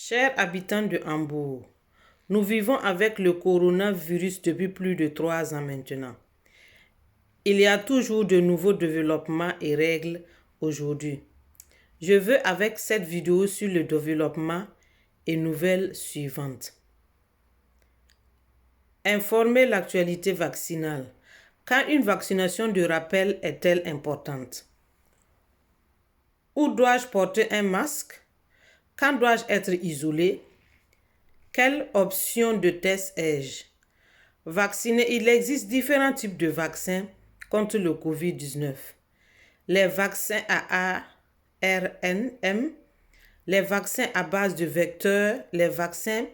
Chers habitants de Hambourg, nous vivons avec le coronavirus depuis plus de 3 ans maintenant. Il y a toujours de nouveaux développements et règles aujourd'hui. Je veux avec cette vidéo sur le développement et nouvelles suivantes. Informer l'actualité vaccinale. Quand une vaccination de rappel est-elle importante? Où dois-je porter un masque? Quand dois-je être isolé? Quelle option de test ai-je? Vacciner, il existe différents types de vaccins contre le COVID-19. Les vaccins à ARNM, les vaccins à base de vecteurs, les vaccins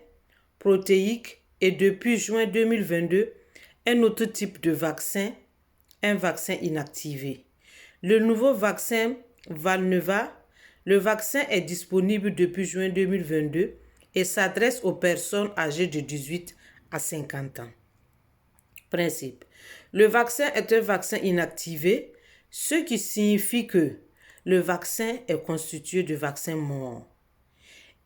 protéiques et depuis juin 2022, un autre type de vaccin, un vaccin inactivé. Le nouveau vaccin Valneva, le vaccin est disponible depuis juin 2022 et s'adresse aux personnes âgées de 18 à 50 ans. Principe. Le vaccin est un vaccin inactivé, ce qui signifie que le vaccin est constitué de vaccins morts.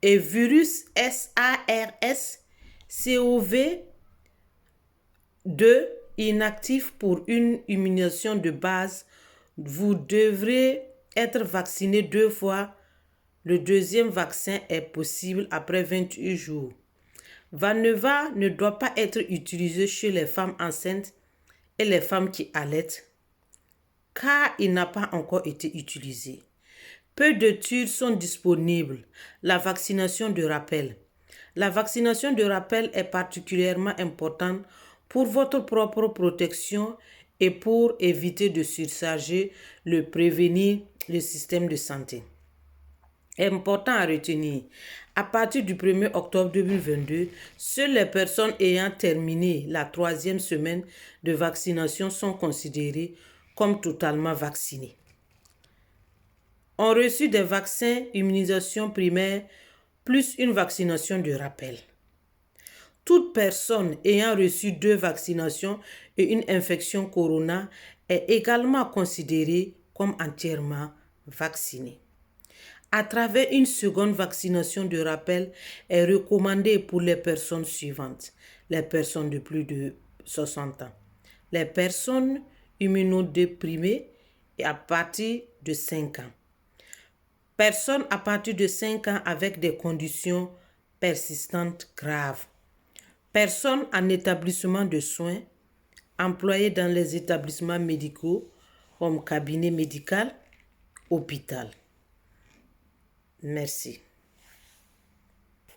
Et virus SARS-CoV-2 inactif pour une immunisation de base, vous devrez être vacciné 2 fois. Le deuxième vaccin est possible après 28 jours. Valneva ne doit pas être utilisé chez les femmes enceintes et les femmes qui allaitent, car il n'a pas encore été utilisé. Peu d'études sont disponibles. La vaccination de rappel. La vaccination de rappel est particulièrement importante pour votre propre protection et pour éviter de surcharger prévenir le système de santé. Important à retenir, à partir du 1er octobre 2022, seules les personnes ayant terminé la 3e semaine de vaccination sont considérées comme totalement vaccinées. On reçu des vaccins immunisation primaire plus une vaccination de rappel. Toute personne ayant reçu 2 vaccinations et une infection corona est également considérée comme entièrement vaccinée. À travers une seconde vaccination de rappel est recommandée pour les personnes suivantes. Les personnes de plus de 60 ans, les personnes immunodéprimées et à partir de 5 ans. Personnes à partir de 5 ans avec des conditions persistantes graves. Personnes en établissement de soins, employées dans les établissements médicaux comme cabinet médical, hôpital. Merci.